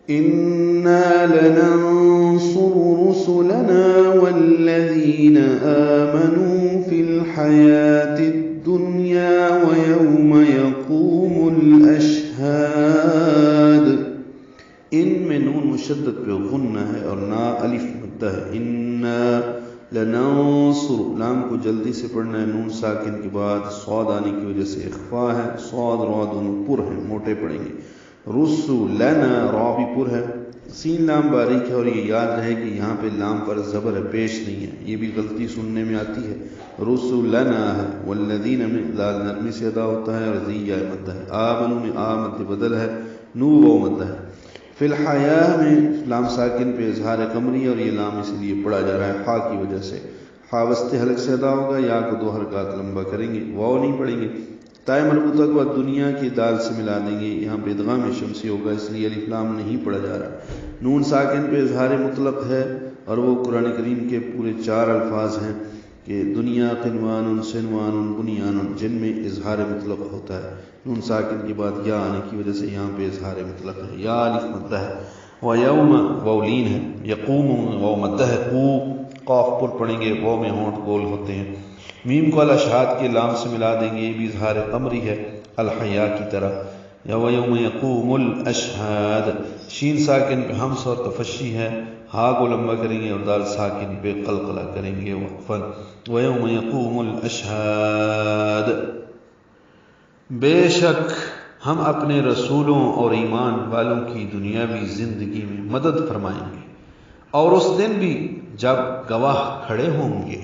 إنا لننصر رسلنا والذين آمنوا في الحياة الدنيا ويوم يقوم الأشهاد. ان میں نون مشدد پہ غنہ ہے اور نا الف مدہ ہے. انا لننصر، لام کو جلدی سے پڑھنا ہے، نون ساکن کے بعد صاد آنے کی وجہ سے اخفا ہے، صاد را دونوں پر ہیں، موٹے پڑیں گے. رسولنا را بھی پر ہے، سین لام باریک ہے، اور یہ یاد رہے کہ یہاں پہ لام پر زبر ہے، پیش نہیں ہے، یہ بھی غلطی سننے میں آتی ہے. رسولنا ہے، والذین میں دال نرمی سے ادا ہوتا ہے اور ذی یا مدہ ہے. آمنوا میں آ مد بدل ہے، نو و مدہ ہے. فی الحیاء میں لام ساکن پہ اظہار قمری، اور یہ لام اس لیے پڑھا جا رہا ہے ہا کی وجہ سے. ہا وسط حلق سے ادا ہوگا، یا کو 2 حرکات لمبا کریں گے، واو نہیں پڑھیں گے. تائے مربوطہ کو دنیا کی دال سے ملا دیں گے، یہاں پہ ادغام شمسی ہوگا، اس لیے الف لام نہیں پڑھا جا رہا. نون ساکن پہ اظہار مطلق ہے، اور وہ قرآن کریم کے پورے 4 الفاظ ہیں کہ دنیا، قنوان، سنوان، بنیان، جن میں اظہار مطلق ہوتا ہے. نون ساکن کے بعد یا آنے کی وجہ سے یہاں پہ اظہار مطلق ہے. یا الف مدہ ہے، ویوم وولین ہے، یقوم و مدہ ہے، قو قاف پر پڑھیں گے، وہ میں ہونٹ گول ہوتے ہیں. میم کو الاشہاد کے لام سے ملا دیں گے، یہ بھی اظہار قمری ہے الحیا کی طرح. یا ویوم یقوم الاشہاد. شین ساکن پہ ہمس اور تفشی ہے، ہا کو لمبا کریں گے اور دال ساکن پہ قلقلہ کریں گے وقفا. ویوم یقوم الاشہاد. بے شک ہم اپنے رسولوں اور ایمان والوں کی دنیاوی زندگی میں مدد فرمائیں گے، اور اس دن بھی جب گواہ کھڑے ہوں گے.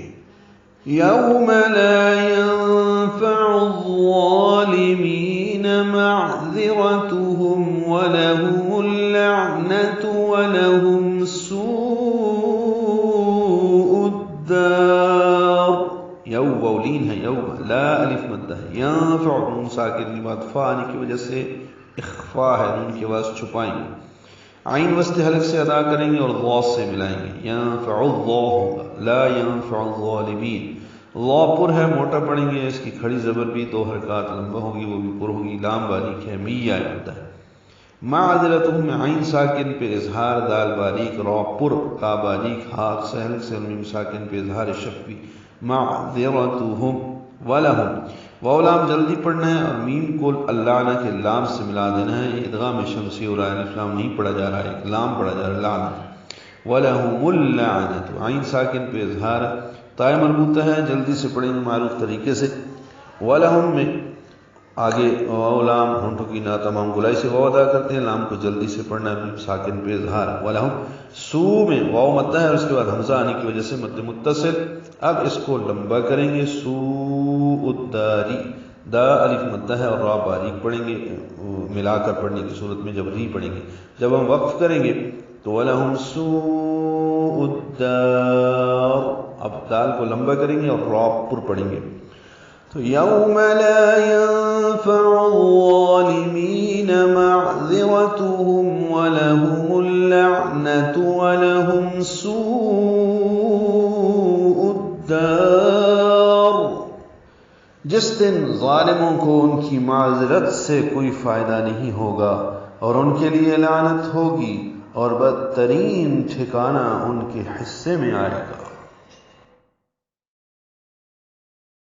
یوم لا ينفع الظالمین معذرتهم ولهم اللعنة ولهم سوء الدار. یو وولین ہے، یوم لا الف مدہ ہے، ینفع نون ساکن کی بات فا آنے کی وجہ سے اخفا ہے، نون کے بعد چھپائیں گے. عین وسط حلق سے ادا کریں گے اور ضاد سے ملائیں گے، ینفع اللہ ہوگا، لا ینفع الظالمین. اللہ پر ہے، موٹا پڑیں گے، اس کی کھڑی زبر بھی 2 حرکات لمبا ہوگی، وہ بھی پر ہوگی، لام باریک ہے، میہ مدہ ہے. معذرتهم عین ساکن پہ اظہار دال باریک، را پر، کا باریک، ہا سہل سے، میم ساکن پہ اظہار شفوی. معذرتهم ولہم، واو لام جلدی پڑھنا ہے اور میم کو اللعنہ کے لام سے ملا دینا ہے. یہ ادغام شمسی ہو رہا ہے، الف لام نہیں پڑھا جا رہا ہے، ایک لام پڑھا جا رہا ہے، لعنت. ولہم اللعنۃ، عین ساکن پہ اظہار، تائے مربوطہ ہے، جلدی سے پڑھیں گے معروف طریقے سے. ولہم میں آگے واو لام ہونٹوں کی نا تمام گلائی سے واو ادا کرتے ہیں، لام کو جلدی سے پڑھنا ہے، ساکن پہ اظہار. ولہم سو میں واو مدہ ہے اور اس کے بعد حمزہ آنے کی وجہ سے مد متصل. اب اس کو لمبا کریں گے، سوء الداری، دا الف مدہ ہے اور را باریک پڑھیں گے، ملا کر پڑھنے کی صورت میں جب ری پڑھیں گے. جب ہم وقف کریں گے تو وَلَهُمْ سُوءُ الدَّارِ، اب دال کو لمبا کریں گے اور را پر پڑھیں گے. تو یوم لا ينفع الظالمین معذرتهم ولهم اللعنة ولهم سوء الدار. جس دن ظالموں کو ان کی معذرت سے کوئی فائدہ نہیں ہوگا اور ان کے لیے لعنت ہوگی، اور بدترین ٹھکانہ ان کے حصے میں آئے گا.